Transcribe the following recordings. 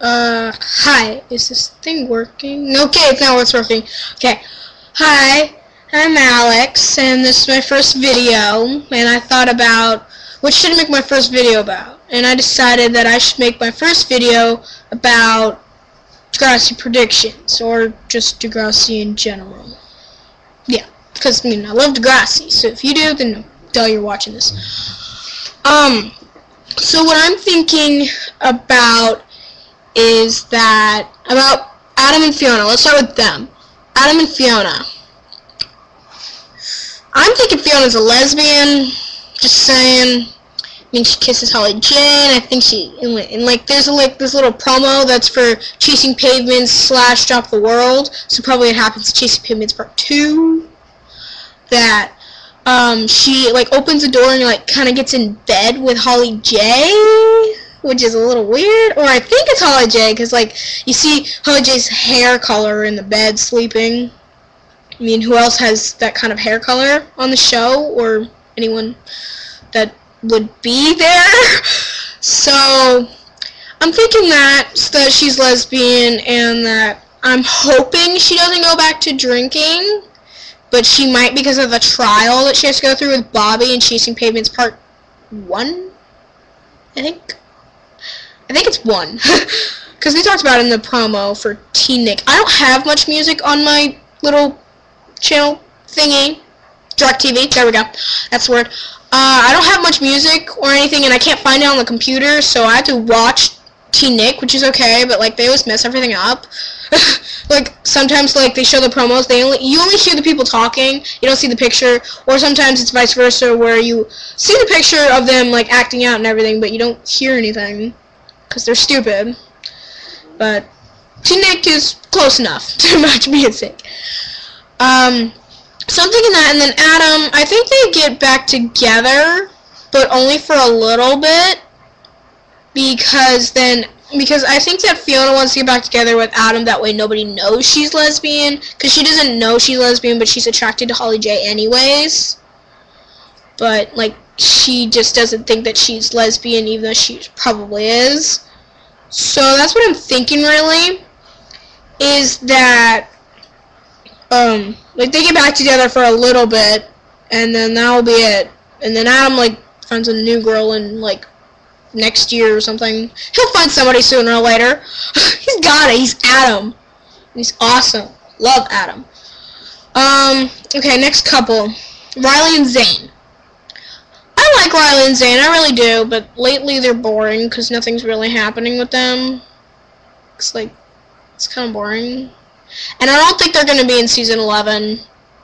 Hi, is this thing working? Okay, it's not what's working. Okay, hi, I'm Alex, and this is my first video, and I thought about what should I make my first video about, and I decided that I should make my first video about Degrassi predictions, or just Degrassi in general. Yeah, because, I love Degrassi, so if you do, then duh, you're watching this. So what I'm thinking about is that, about Adam and Fiona. Let's start with them. Adam and Fiona. I'm thinking Fiona's a lesbian, just saying. I mean, she kisses Holly Jane. I think she, and like, there's this little promo that's for Chasing Pavements / Drop the World, so probably it happens in Chasing Pavements Part 2, that, she, like, opens the door and, like, kind of gets in bed with Holly J, which is a little weird, or I think it's Holly J, because, like, you see Holly J's hair color in the bed sleeping. I mean, who else has that kind of hair color on the show, or anyone that would be there? So, I'm thinking that she's lesbian, and that I'm hoping she doesn't go back to drinking, but she might because of the trial that she has to go through with Bobby in Chasing Pavements Part 1, I think it's 1, because they talked about it in the promo for Teen Nick. I don't have much music on my little channel thingy, DirecTV, there we go, that's the word. I don't have much music or anything, and I can't find it on the computer, so I have to watch Teen Nick, which is okay, but, like, they always mess everything up. Like, sometimes, like, they show the promos, you only hear the people talking, you don't see the picture, or sometimes it's vice versa, where you see the picture of them, like, acting out and everything, but you don't hear anything, because they're stupid. But Teen Nick is close enough to match music. So I'm thinking that, and then Adam, I think they get back together, but only for a little bit, because I think that Fiona wants to get back together with Adam, that way nobody knows she's lesbian, because she doesn't know she's lesbian, but she's attracted to Holly J anyways, but, like, she just doesn't think that she's lesbian, even though she probably is. So that's what I'm thinking, really, is that, like, they get back together for a little bit, and then that'll be it, and then Adam, like, finds a new girl in, like, next year or something. He'll find somebody sooner or later. He's got it. He's Adam. He's awesome. Love Adam. Okay, next couple. Riley and Zane. I like Riley and Zane. I really do, but lately they're boring because nothing's really happening with them. It's like, it's kind of boring. And I don't think they're going to be in season 11.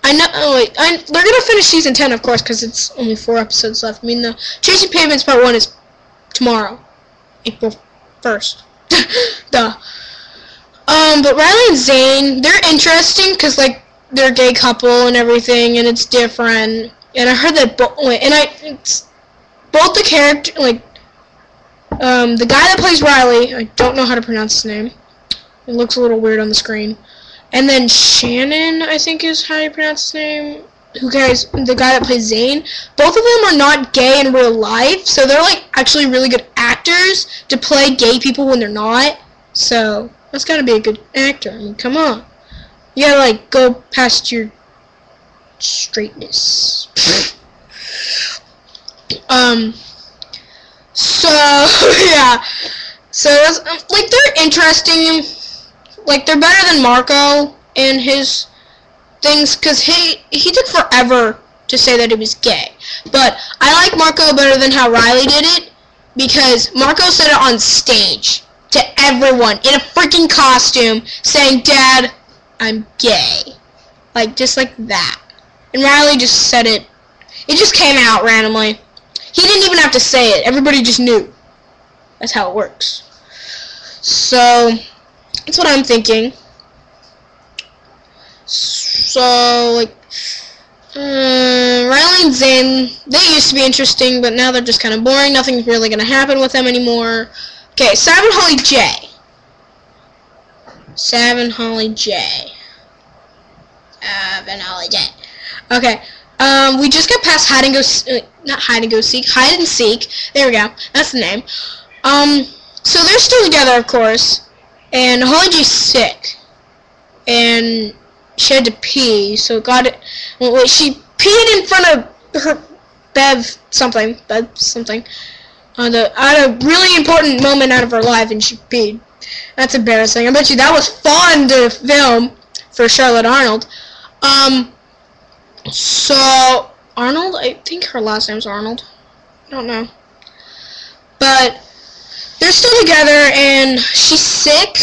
I know, they're going to finish season 10, of course, because it's only 4 episodes left. I mean, the Chasing Pavements Part 1 is tomorrow, April 1st. Duh. But Riley and Zane, they're interesting because, like, they're a gay couple and everything, and it's different. And I heard that it's both the character, like, the guy that plays Riley, I don't know how to pronounce his name. It looks a little weird on the screen. And then Shannon, I think is how you pronounce his name. The guy that plays Zane, both of them are not gay in real life, so they're, like, actually really good actors to play gay people when they're not. So that's gotta be a good actor. I mean, come on, you gotta, like, go past your straightness. So yeah, so that's, like, they're interesting. Like, they're better than Marco and his things, because he took forever to say that he was gay. But I like Marco better than how Riley did it, because Marco said it on stage to everyone in a freaking costume, saying, "Dad, I'm gay." Like, just like that. And Riley just said it. It just came out randomly. He didn't even have to say it. Everybody just knew. That's how it works. So that's what I'm thinking. So, like, Riley and Zane, they used to be interesting, but now they're just kind of boring. Nothing's really going to happen with them anymore. Okay, Sav and Holly J. Sav and Holly J. Sav and Holly J. Okay, we just got past hide and seek. There we go. That's the name. So they're still together, of course, and Holly J's sick, and she had to pee, so she peed in front of her Bev something, at a really important moment out of her life, and she peed. That's embarrassing. I bet you that was fun to film for Charlotte Arnold. So Arnold, I think her last name's Arnold. I don't know. But they're still together, and she's sick.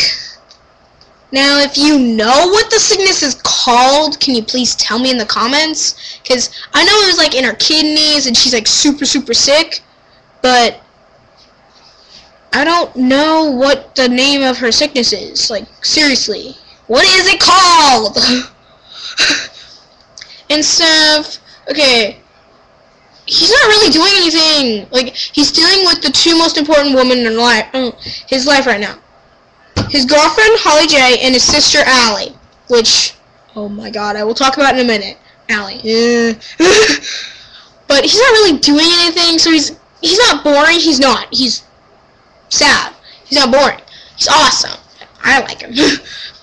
Now, if you know what the sickness is called, can you please tell me in the comments? Because I know it was like in her kidneys, and she's like super, super sick. But I don't know what the name of her sickness is. Like, seriously. What is it called? And stuff. Okay. He's not really doing anything. Like, he's dealing with the two most important women in his life right now. His girlfriend, Holly J, and his sister, Allie. Which, oh my god, I will talk about in a minute. Allie. But he's not really doing anything, so he's not boring. He's not. He's sad. He's not boring. He's awesome. I like him.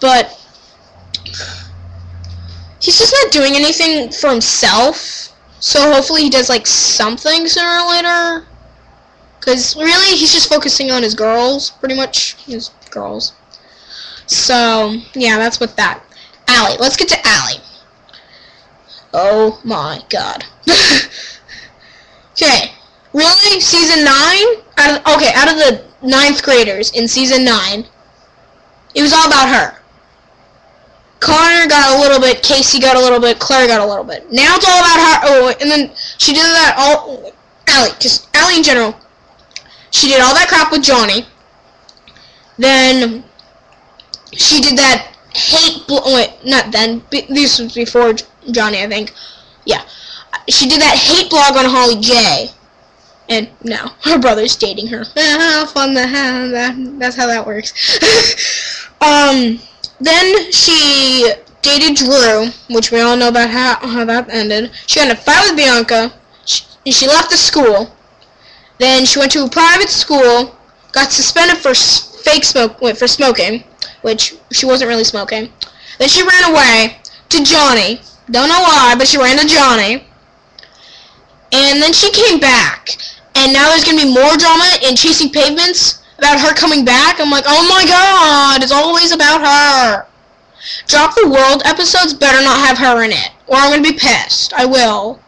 But he's just not doing anything for himself. So hopefully he does like something sooner or later. Because really he's just focusing on his girls, pretty much. His girls. So yeah, that's with that. Allie. Let's get to Allie. Oh my god. Okay. Really? Season 9? Out of the 9th graders in Season 9, it was all about her. Connor got a little bit, Casey got a little bit, Claire got a little bit. Now it's all about her. Oh, and then she did that all... Allie, just Allie in general. She did all that crap with Johnny. Then she did that not then. This was before Johnny, I think. Yeah. She did that hate blog on Holly J. And now her brother's dating her. How fun that's how that works. Then she dated Drew, which we all know about how that ended. She got in a fight with Bianca. She left the school. Then she went to a private school, got suspended for for smoking, which she wasn't really smoking. Then she ran away to Johnny. Don't know why, but she ran to Johnny. And then she came back. And now there's going to be more drama in Chasing Pavements about her coming back. I'm like, oh my god, it's always about her. Drop the World episodes better not have her in it, or I'm going to be pissed. I will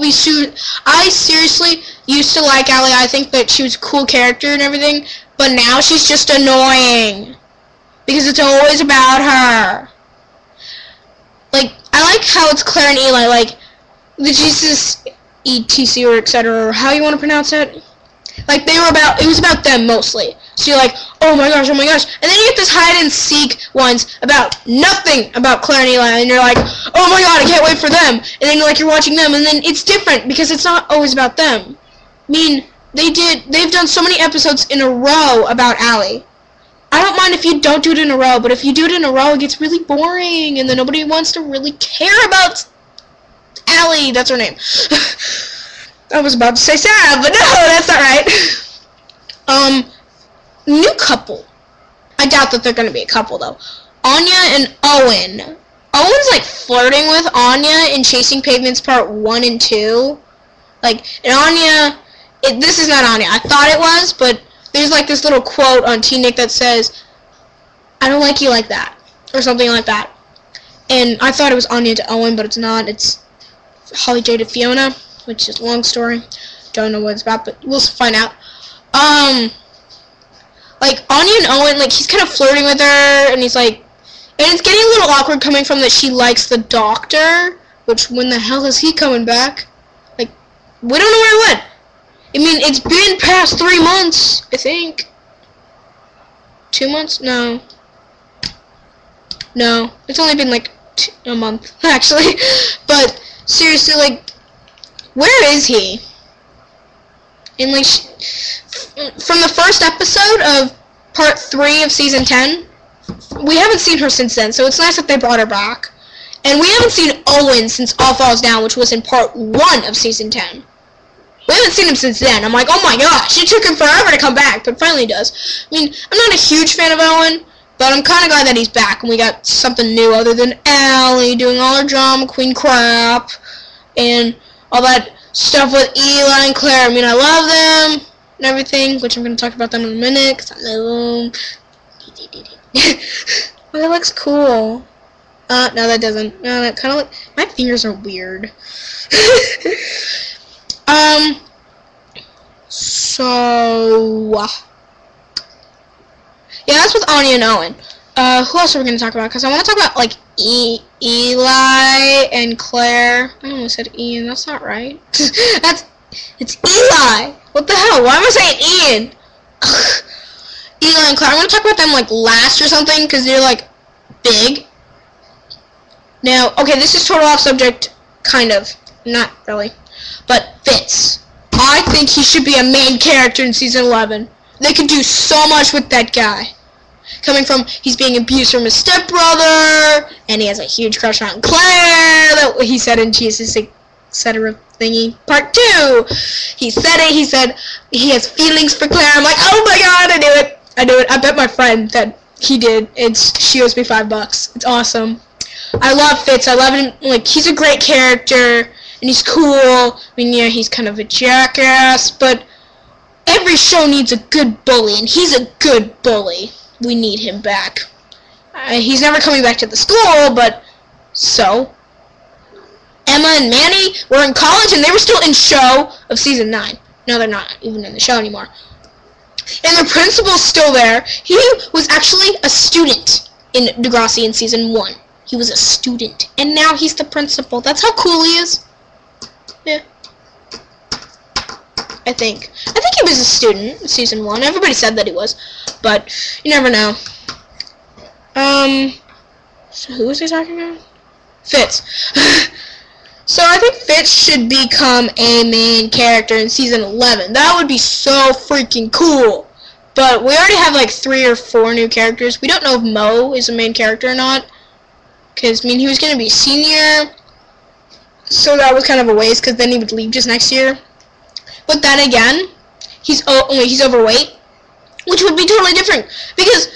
be sued. I seriously used to like Allie. I think that she was a cool character and everything, but now she's just annoying. Because it's always about her. Like, I like how it's Claire and Eli, like, the Jesus... ETC or etc. or how you want to pronounce it. Like it was about them mostly. So you're like, oh my gosh, and then you get this hide and seek ones about nothing about Claire and Eli, and you're like, oh my god, I can't wait for them. And then you're watching them, and then it's different because it's not always about them. I mean, they've done so many episodes in a row about Allie. I don't mind if you don't do it in a row, but if you do it in a row, it gets really boring, and then nobody wants to really care about Allie, that's her name. I was about to say Sarah, but no, that's not right. New couple. I doubt that they're going to be a couple, though. Anya and Owen. Owen's, like, flirting with Anya in Chasing Pavements Part 1 and 2. Like, and Anya... this is not Anya. I thought it was, but there's, like, this little quote on T-Nick that says, I don't like you like that. Or something like that. And I thought it was Anya to Owen, but it's not. It's Holly J to Fiona, which is a long story. Don't know what it's about, but we'll find out. Like, Anya and Owen, like, he's kind of flirting with her, and he's like, and it's getting a little awkward coming from that she likes the doctor, which, when the hell is he coming back? Like, we don't know where he went. I mean, it's been past 3 months, I think. 2 months? No. No, it's only been, like, a month, actually. But seriously, like, where is he? And, like, from the first episode of Part 3 of Season 10, we haven't seen her since then, so it's nice that they brought her back. And we haven't seen Owen since All Falls Down, which was in Part 1 of Season 10. We haven't seen him since then. I'm like, oh my gosh, it took him forever to come back, but finally he does. I mean, I'm not a huge fan of Owen, but I'm kind of glad that he's back, and we got something new other than Allie doing all her drama queen crap, and all that stuff with Eli and Claire. I mean, I love them and everything, which I'm going to talk about them in a minute, because I love them. Oh, that looks cool. No, that doesn't. No, that kind of my fingers are weird. So yeah, that's with Anya and Owen. Who else are we gonna talk about? Because I want to talk about like Eli and Claire. I almost said Ian. That's not right. It's Eli. What the hell? Why am I saying Ian? Eli and Claire. I want to talk about them like last or something because they're like big. Now, okay, this is total off subject, kind of, not really, but Fitz. I think he should be a main character in season 11. They could do so much with that guy. Coming from, he's being abused from his stepbrother, and he has a huge crush on Claire, that he said in Jesus, etc. thingy, part 2. He said it, he said he has feelings for Claire. I'm like, oh my god, I knew it. I knew it. I bet my friend that he did. She owes me $5. It's awesome. I love Fitz. I love him. Like, he's a great character. And he's cool. I mean, yeah, he's kind of a jackass, but every show needs a good bully, and he's a good bully. We need him back. He's never coming back to the school, but so. Emma and Manny were in college, and they were still in show of season 9. No, they're not even in the show anymore. And the principal's still there. He was actually a student in Degrassi in season 1. He was a student, and now he's the principal. That's how cool he is. Yeah. I think he was a student in season 1. Everybody said that he was, but you never know. So who was he talking about? Fitz. So I think Fitz should become a main character in season 11. That would be so freaking cool. But we already have like 3 or 4 new characters. We don't know if Mo is a main character or not. Because, I mean, he was going to be senior. So that was kind of a waste, because then he would leave just next year. But then again, he's overweight, which would be totally different, because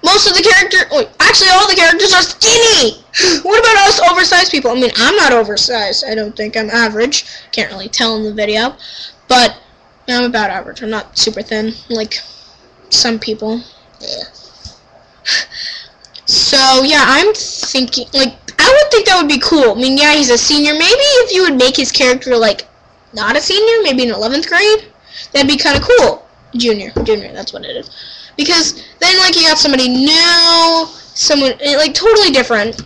most of the actually all the characters are skinny. What about us oversized people? I mean, I'm not oversized. I don't think I'm average. Can't really tell in the video, but I'm about average. I'm not super thin like some people. Yeah. So yeah, I'm thinking, like, I would think that would be cool. I mean, yeah, he's a senior. Maybe if you would make his character, like, not a senior, maybe in 11th grade, that'd be kind of cool. Junior, that's what it is. Because then, like, you got somebody new, someone, like, totally different.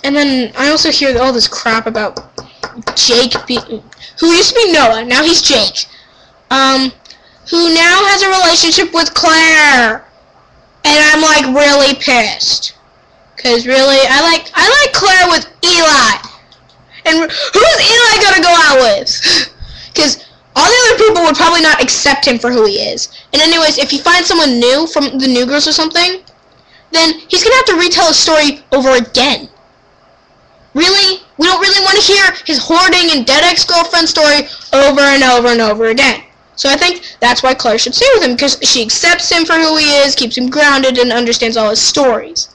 And then I also hear all this crap about Jake, who used to be Noah, now he's Jake, who now has a relationship with Claire. And I'm, like, really pissed. Because, really, I like Claire with Eli. And who's Eli gonna go out with? Because all the other people would probably not accept him for who he is. And anyways, if he finds someone new from the New Girls or something, then he's gonna have to retell his story over again. Really? We don't really want to hear his hoarding and dead ex-girlfriend story over and over and over again. So I think that's why Claire should stay with him, because she accepts him for who he is, keeps him grounded, and understands all his stories.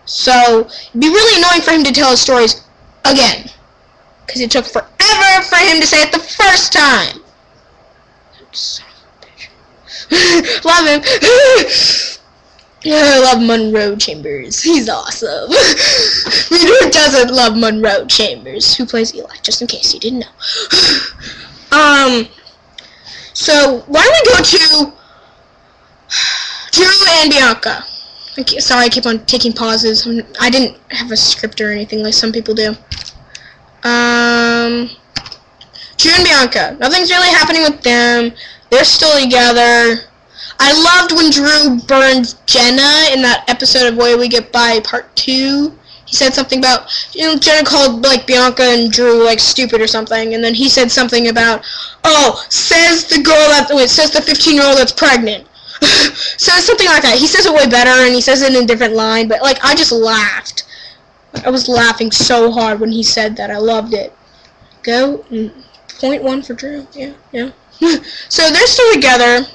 So it'd be really annoying for him to tell his stories again, because it took forever for him to say it the first time. Son of a bitch. Love him. I love Monroe Chambers. He's awesome. Who doesn't love Monroe Chambers? Who plays Eli, just in case you didn't know. So, why don't we go to Drew and Bianca? Sorry, I keep on taking pauses. I didn't have a script or anything like some people do. Drew and Bianca. Nothing's really happening with them. They're still together. I loved when Drew burned Jenna in that episode of Way We Get By Part 2. He said something about, Jenna called, like, Bianca and Drew, like, stupid or something, and then he said something about, oh, says the 15-year-old that's pregnant. Says something like that. He says it way better, and he says it in a different line, but, like, I just laughed. I was laughing so hard when he said that. I loved it. Go and 0.1 for Drew. Yeah. So they're still together.